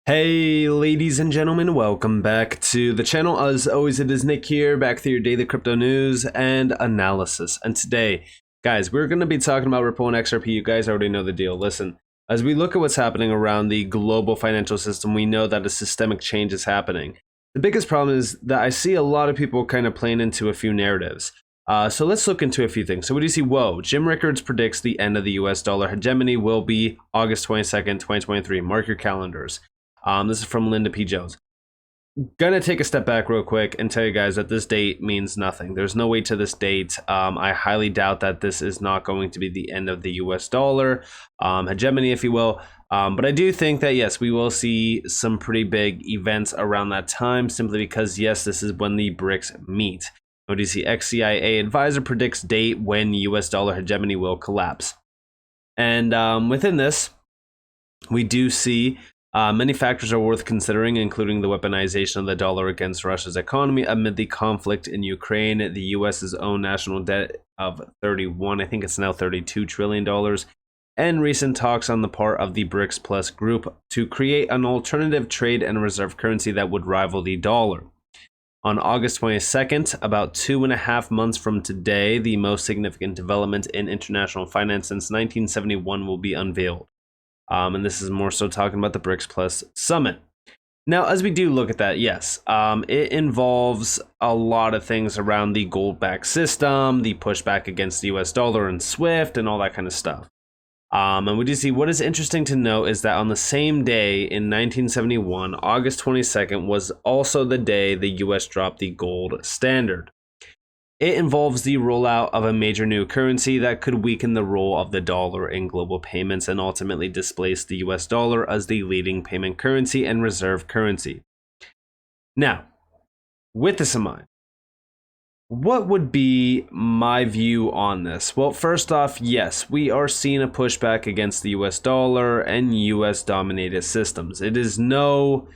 Hey ladies and gentlemen, welcome back to the channel. As always, it is Nick here, back with your daily crypto news and analysis. And today, guys, we're going to be talking about Ripple and XRP. You guys already know the deal. Listen, as we look at what's happening around the global financial system, we know that a systemic change is happening. The biggest problem is that I see a lot of people kind of playing into a few narratives. So let's look into a few things. So what do you see? Whoa, Jim Rickards predicts the end of the US dollar hegemony will be August 22nd, 2023. Mark your calendars. This is from Linda P. Jones. Gonna take a step back real quick and tell you guys that this date means nothing. There's no way to this date. I highly doubt that this is not going to be the end of the US dollar hegemony, if you will. But I do think that, yes, we will see some pretty big events around that time, simply because, yes, this is when the BRICS meet. ODC XCIA advisor predicts date when US dollar hegemony will collapse. And within this, we do see many factors are worth considering, including the weaponization of the dollar against Russia's economy amid the conflict in Ukraine, the US's own national debt of I think it's now $32 trillion, and recent talks on the part of the BRICS Plus group to create an alternative trade and reserve currency that would rival the dollar. On August 22nd, about 2.5 months from today, the most significant development in international finance since 1971 will be unveiled. And this is more so talking about the BRICS Plus Summit. Now, as we do look at that, yes, it involves a lot of things around the gold-backed system, the pushback against the US dollar and SWIFT, and all that kind of stuff. And we do see what is interesting to note is that on the same day in 1971, August 22nd, was also the day the US dropped the gold standard. It involves the rollout of a major new currency that could weaken the role of the dollar in global payments and ultimately displace the US dollar as the leading payment currency and reserve currency. Now, with this in mind, what would be my view on this? Well, first off, yes, we are seeing a pushback against the US dollar and US dominated systems. It is no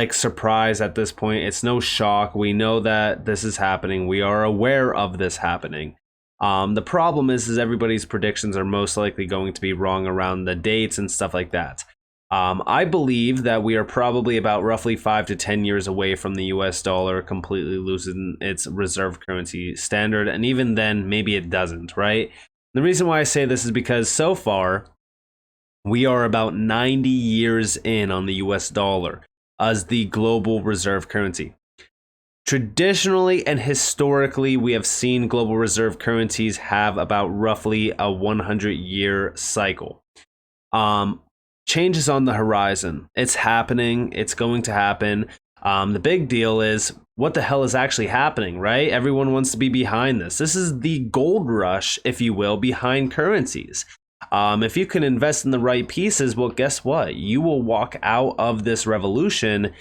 surprise at this point. It's no shock. We know that this is happening. We are aware of this happening. The problem is everybody's predictions are most likely going to be wrong around the dates and stuff like that. I believe that we are probably about roughly 5 to 10 years away from the US dollar completely losing its reserve currency standard. And even then, maybe it doesn't, right? The reason why I say this is because so far, we are about 90 years in on the US dollar as the global reserve currency. Traditionally and historically, we have seen global reserve currencies have about roughly a 100-year cycle. Change is on the horizon. It's happening. It's going to happen. The big deal is what the hell is actually happening, right? Everyone wants to be behind this. This is the gold rush, if you will, behind currencies. If you can invest in the right pieces, well, guess what? You will walk out of this revolution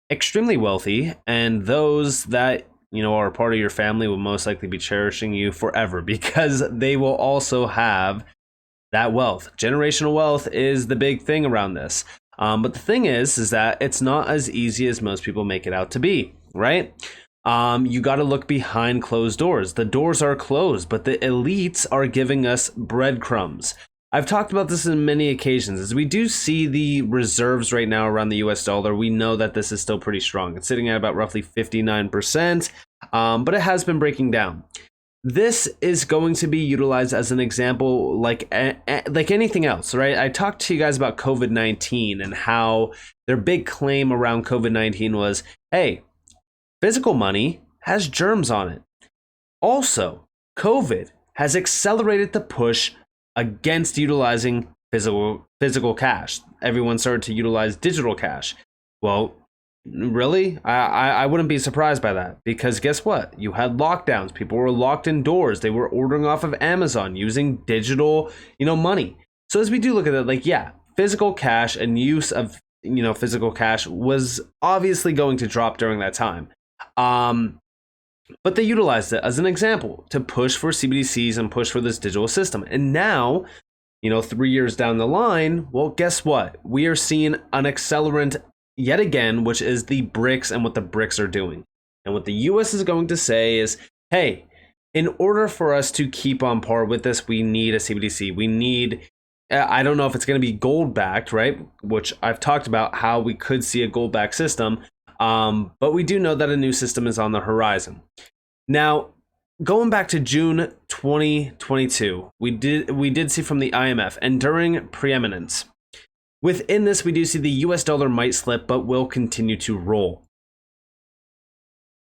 extremely wealthy, and those that, are a part of your family will most likely be cherishing you forever because they will also have that wealth. Generational wealth is the big thing around this. But the thing is that it's not as easy as most people make it out to be, right? You got to look behind closed doors. The doors are closed, but the elites are giving us breadcrumbs. I've talked about this in many occasions. As we do see the reserves right now around the US dollar, we know that this is still pretty strong. It's sitting at about roughly 59%, but it has been breaking down. This is going to be utilized as an example like anything else, right? I talked to you guys about COVID-19 and how their big claim around COVID-19 was, hey, physical money has germs on it. Also, COVID has accelerated the push against utilizing physical cash. Everyone started to utilize digital cash. Well, really? I wouldn't be surprised by that, because guess what? You had lockdowns. People were locked indoors. They were ordering off of Amazon using digital, money. So as we do look at it, physical cash and use of, physical cash was obviously going to drop during that time. But they utilized it as an example to push for CBDCs and push for this digital system. And now, 3 years down the line, well, guess what? We are seeing an accelerant yet again, which is the BRICS and what the BRICS are doing. And what the US is going to say is, hey, in order for us to keep on par with this, we need a CBDC. We need I don't know if it's going to be gold backed, right? Which I've talked about how we could see a gold backed system. But we do know that a new system is on the horizon. Now, going back to June 2022, we did see from the IMF enduring preeminence. Within this, we do see the US dollar might slip, but will continue to roll.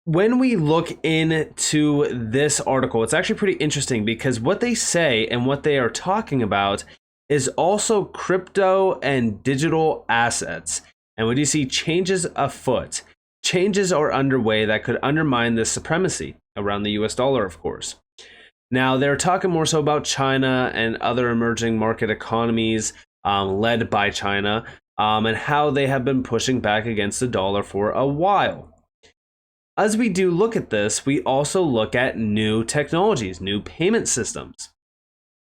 When we look into this article, it's actually pretty interesting because what they say and what they are talking about is also crypto and digital assets. And we do see changes afoot. Changes are underway that could undermine this supremacy around the US dollar, of course. Now, they're talking more so about China and other emerging market economies led by China and how they have been pushing back against the dollar for a while. As we do look at this, we also look at new technologies, new payment systems.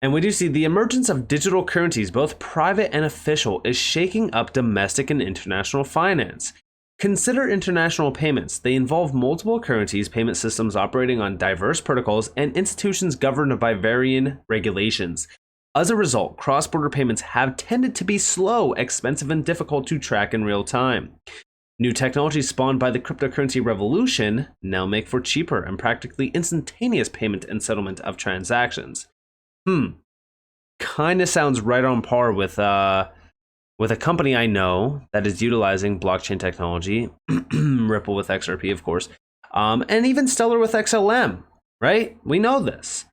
And we do see the emergence of digital currencies, both private and official, is shaking up domestic and international finance. Consider international payments. They involve multiple currencies, payment systems operating on diverse protocols, and institutions governed by varying regulations. As a result, cross-border payments have tended to be slow, expensive, and difficult to track in real time. New technologies spawned by the cryptocurrency revolution now make for cheaper and practically instantaneous payment and settlement of transactions. Kind of sounds right on par with a company I know that is utilizing blockchain technology, Ripple with XRP, of course, and even Stellar with XLM, right? We know this.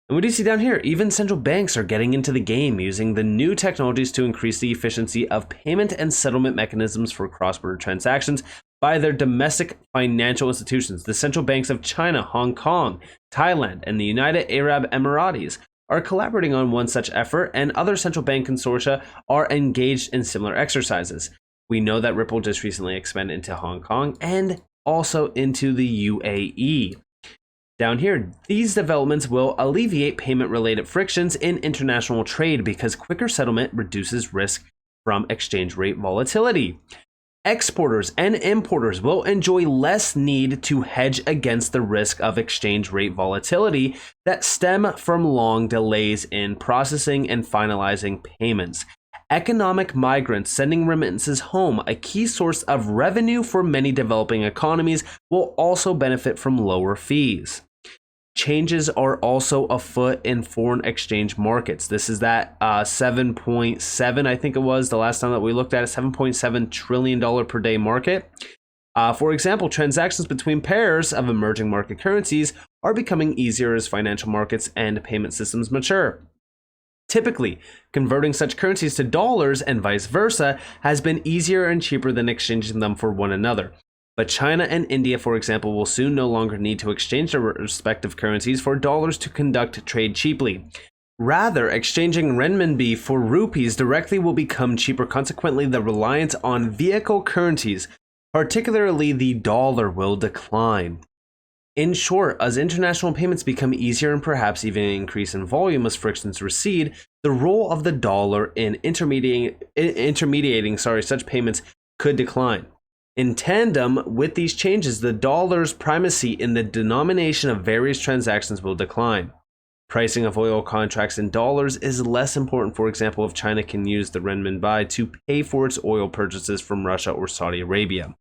And we do see down here, even central banks are getting into the game using the new technologies to increase the efficiency of payment and settlement mechanisms for cross-border transactions by their domestic financial institutions. The central banks of China, Hong Kong, Thailand, and the United Arab Emirates are collaborating on one such effort, and other central bank consortia are engaged in similar exercises. We know that Ripple just recently expanded into Hong Kong and also into the UAE. Down here, these developments will alleviate payment-related frictions in international trade because quicker settlement reduces risk from exchange rate volatility. Exporters and importers will enjoy less need to hedge against the risk of exchange rate volatility that stem from long delays in processing and finalizing payments. Economic migrants sending remittances home, a key source of revenue for many developing economies, will also benefit from lower fees. Changes are also afoot in foreign exchange markets. This is that 7.7, I think it was the last time that we looked at, a $7.7 trillion per day market. For example, transactions between pairs of emerging market currencies are becoming easier as financial markets and payment systems mature. Typically, converting such currencies to dollars and vice versa has been easier and cheaper than exchanging them for one another. But China and India, for example, will soon no longer need to exchange their respective currencies for dollars to conduct trade cheaply. Rather, exchanging renminbi for rupees directly will become cheaper. Consequently, the reliance on vehicle currencies, particularly the dollar, will decline. In short, as international payments become easier and perhaps even increase in volume as frictions recede, the role of the dollar in intermediating such payments could decline. In tandem with these changes, the dollar's primacy in the denomination of various transactions will decline. Pricing of oil contracts in dollars is less important. For example, if China can use the renminbi to pay for its oil purchases from Russia or Saudi Arabia.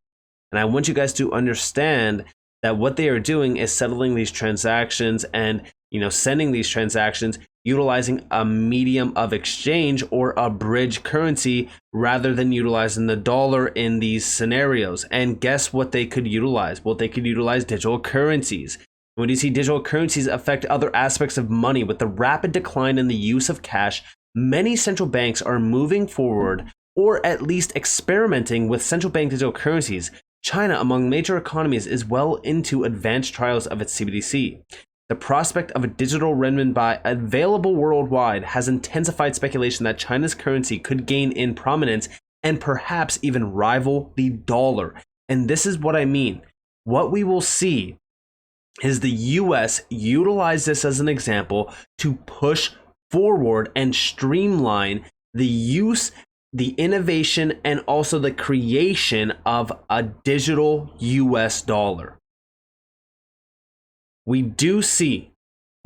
And I want you guys to understand that what they are doing is settling these transactions and sending these transactions utilizing a medium of exchange or a bridge currency rather than utilizing the dollar in these scenarios. And guess what they could utilize? Well, they could utilize digital currencies. When you see digital currencies affect other aspects of money with the rapid decline in the use of cash, many central banks are moving forward or at least experimenting with central bank digital currencies. China, among major economies, is well into advanced trials of its CBDC. The prospect of a digital renminbi available worldwide has intensified speculation that China's currency could gain in prominence and perhaps even rival the dollar. And this is what I mean. What we will see is the US utilize this as an example to push forward and streamline the use, the innovation, and also the creation of a digital US dollar. We do see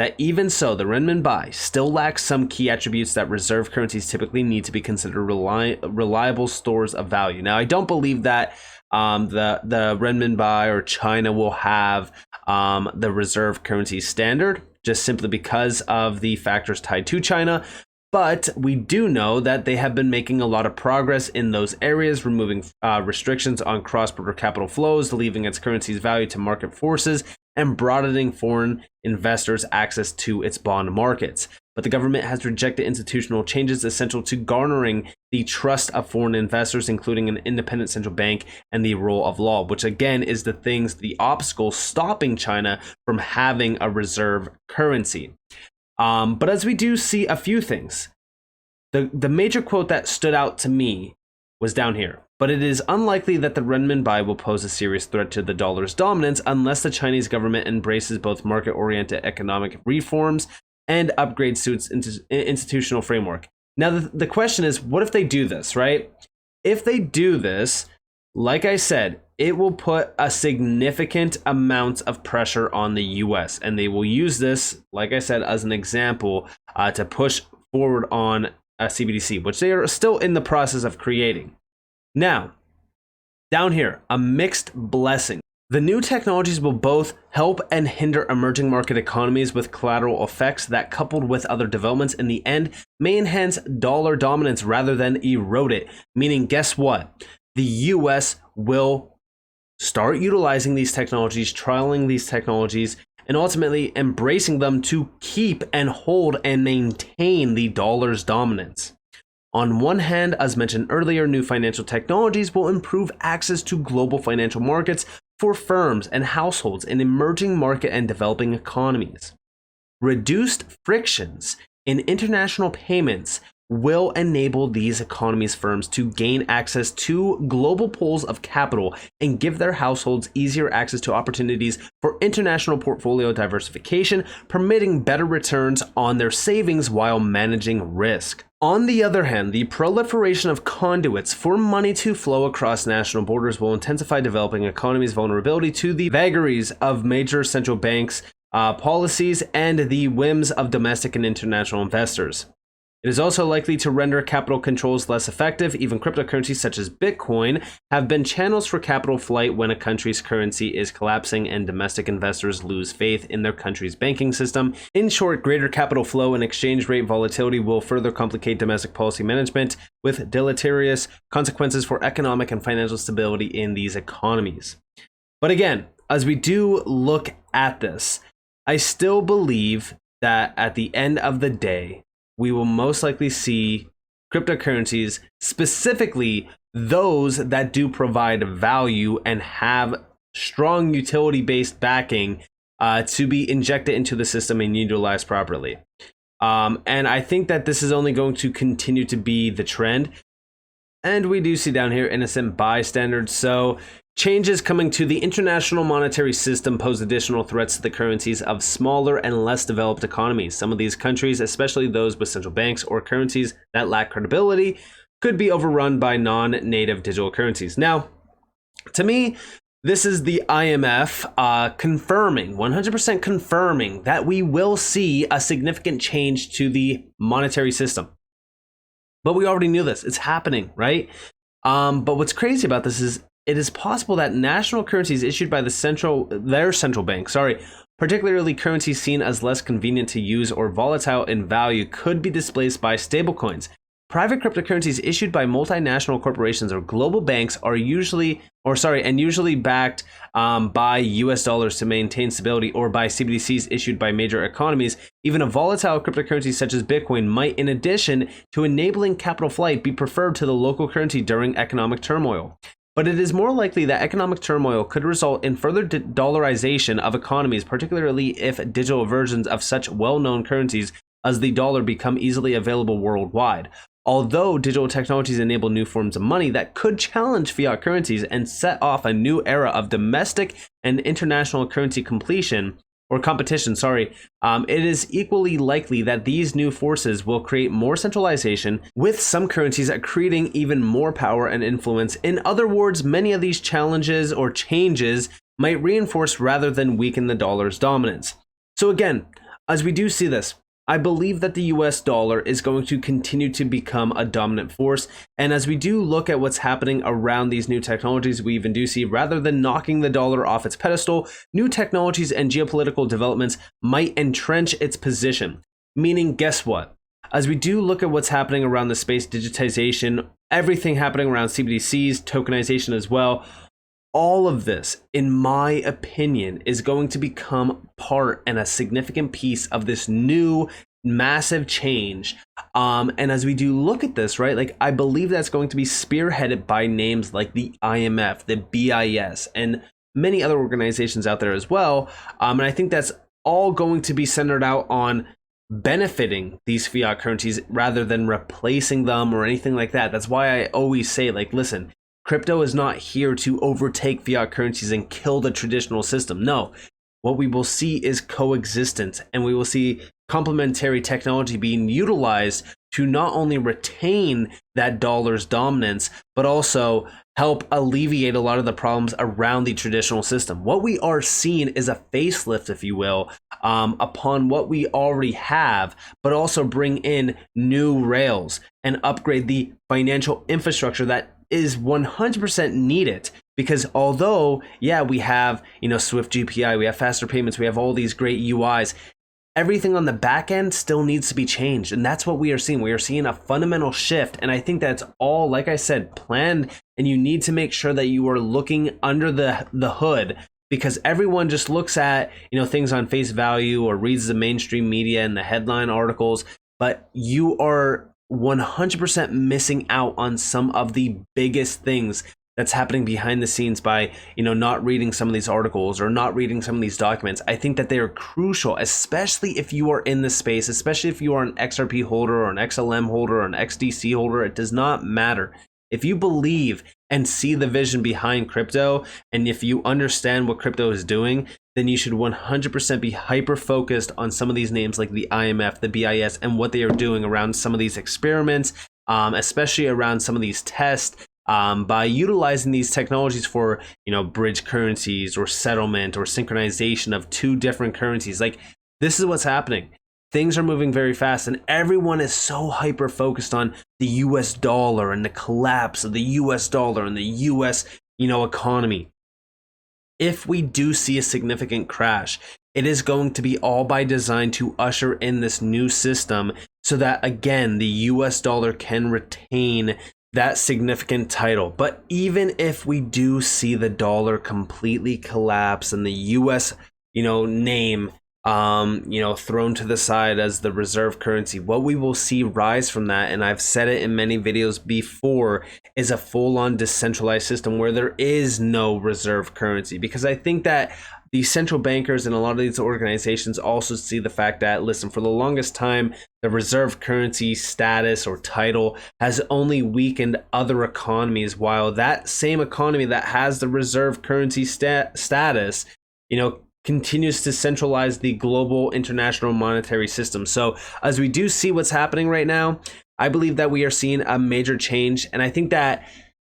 that even so, the renminbi still lacks some key attributes that reserve currencies typically need to be considered reliable stores of value. Now, I don't believe that the renminbi or China will have the reserve currency standard, just simply because of the factors tied to China. But we do know that they have been making a lot of progress in those areas, removing restrictions on cross-border capital flows, leaving its currency's value to market forces, and broadening foreign investors' access to its bond markets. But the government has rejected institutional changes essential to garnering the trust of foreign investors, including an independent central bank and the rule of law, which again is the obstacle stopping China from having a reserve currency. But as we do see a few things, the major quote that stood out to me was down here. But it is unlikely that the renminbi will pose a serious threat to the dollar's dominance unless the Chinese government embraces both market-oriented economic reforms and upgrades to its institutional framework. Now, the question is, what if they do this, right? If they do this, like I said, it will put a significant amount of pressure on the US, and they will use this, like I said, as an example to push forward on a CBDC, which they are still in the process of creating. Now, down here, a mixed blessing. The new technologies will both help and hinder emerging market economies with collateral effects that, coupled with other developments in the end, may enhance dollar dominance rather than erode it. Meaning, guess what? The US will start utilizing these technologies, trialing these technologies, and ultimately embracing them to keep and hold and maintain the dollar's dominance. On one hand, as mentioned earlier, new financial technologies will improve access to global financial markets for firms and households in emerging market and developing economies. Reduced frictions in international payments will enable these economies' firms to gain access to global pools of capital and give their households easier access to opportunities for international portfolio diversification, permitting better returns on their savings while managing risk. On the other hand, the proliferation of conduits for money to flow across national borders will intensify developing economies' vulnerability to the vagaries of major central banks' policies and the whims of domestic and international investors. It is also likely to render capital controls less effective. Even cryptocurrencies such as Bitcoin have been channels for capital flight when a country's currency is collapsing and domestic investors lose faith in their country's banking system. In short, greater capital flow and exchange rate volatility will further complicate domestic policy management with deleterious consequences for economic and financial stability in these economies. But again, as we do look at this, I still believe that at the end of the day, we will most likely see cryptocurrencies, specifically those that do provide value and have strong utility-based backing, to be injected into the system and utilized properly. And I think that this is only going to continue to be the trend. And we do see down here innocent bystanders. So changes coming to the international monetary system pose additional threats to the currencies of smaller and less developed economies. Some of these countries, especially those with central banks or currencies that lack credibility, could be overrun by non-native digital currencies. Now, to me, this is the IMF confirming, 100% confirming that we will see a significant change to the monetary system. But we already knew this. It's happening, right? But what's crazy about this is it is possible that national currencies issued by their central bank, particularly currencies seen as less convenient to use or volatile in value, could be displaced by stablecoins. Private cryptocurrencies issued by multinational corporations or global banks are usually backed by US dollars to maintain stability, or by CBDCs issued by major economies. Even a volatile cryptocurrency such as Bitcoin might, in addition to enabling capital flight, be preferred to the local currency during economic turmoil. But it is more likely that economic turmoil could result in further dollarization of economies, particularly if digital versions of such well-known currencies as the dollar become easily available worldwide. Although digital technologies enable new forms of money that could challenge fiat currencies and set off a new era of domestic and international currency competition, it is equally likely that these new forces will create more centralization, with some currencies accreting even more power and influence. In other words, many of these challenges or changes might reinforce rather than weaken the dollar's dominance. So again, as we do see this, I believe that the US dollar is going to continue to become a dominant force. And as we do look at what's happening around these new technologies, we even do see, rather than knocking the dollar off its pedestal, new technologies and geopolitical developments might entrench its position. Meaning, guess what? As we do look at what's happening around the space, digitization, everything happening around CBDCs, tokenization as well, all of this, in my opinion, is going to become part and a significant piece of this new massive change. And as we do look at this, right, like I believe that's going to be spearheaded by names like the IMF, the BIS, and many other organizations out there as well. And I think that's all going to be centered out on benefiting these fiat currencies rather than replacing them or anything like that. That's why I always say, like, listen, crypto is not here to overtake fiat currencies and kill the traditional system. No, what we will see is coexistence, and we will see complementary technology being utilized to not only retain that dollar's dominance, but also help alleviate a lot of the problems around the traditional system. What we are seeing is a facelift, if you will, upon what we already have, but also bring in new rails and upgrade the financial infrastructure that is 100% needed. Because although, yeah, we have, Swift GPI, we have faster payments, we have all these great UIs, everything on the back end still needs to be changed. And that's what we are seeing. We are seeing a fundamental shift. And I think that's all, like I said, planned. And you need to make sure that you are looking under the hood, because everyone just looks at, things on face value or reads the mainstream media and the headline articles. But you are 100% missing out on some of the biggest things that's happening behind the scenes by, not reading some of these articles or not reading some of these documents. I think that they are crucial, especially if you are in this space, especially if you are an XRP holder or an XLM holder or an XDC holder. It does not matter. If you believe and see the vision behind crypto, and if you understand what crypto is doing, then you should 100% be hyper-focused on some of these names like the IMF, the BIS, and what they are doing around some of these experiments, especially around some of these tests, by utilizing these technologies for, bridge currencies or settlement or synchronization of two different currencies. Like, this is what's happening. Things are moving very fast, and everyone is so hyper-focused on the US dollar and the collapse of the US dollar and the US, economy. If we do see a significant crash, it is going to be all by design to usher in this new system so that, again, the US dollar can retain that significant title. But even if we do see the dollar completely collapse and the US, name, thrown to the side as the reserve currency, what we will see rise from that, and I've said it in many videos before, is a full-on decentralized system where there is no reserve currency. Because I think that the central bankers and a lot of these organizations also see the fact that, listen, for the longest time, the reserve currency status or title has only weakened other economies, while that same economy that has the reserve currency status, continues to centralize the global international monetary system. So as we do see what's happening right now, I believe that we are seeing a major change. And I think that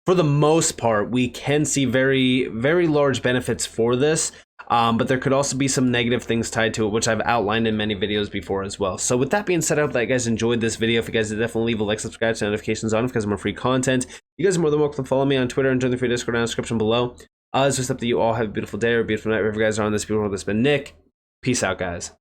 for the most part, we can see very, very large benefits for this. But there could also be some negative things tied to it, which I've outlined in many videos before as well. So with that being said, I hope that you guys enjoyed this video. If you guys did, definitely leave a like, subscribe, turn notifications on because I'm more free content. You guys are more than welcome to follow me on Twitter and join the free Discord in the description below. It's just up to you all. Have a beautiful day or a beautiful night wherever you guys are on this beautiful world. This has been Nick. Peace out, guys.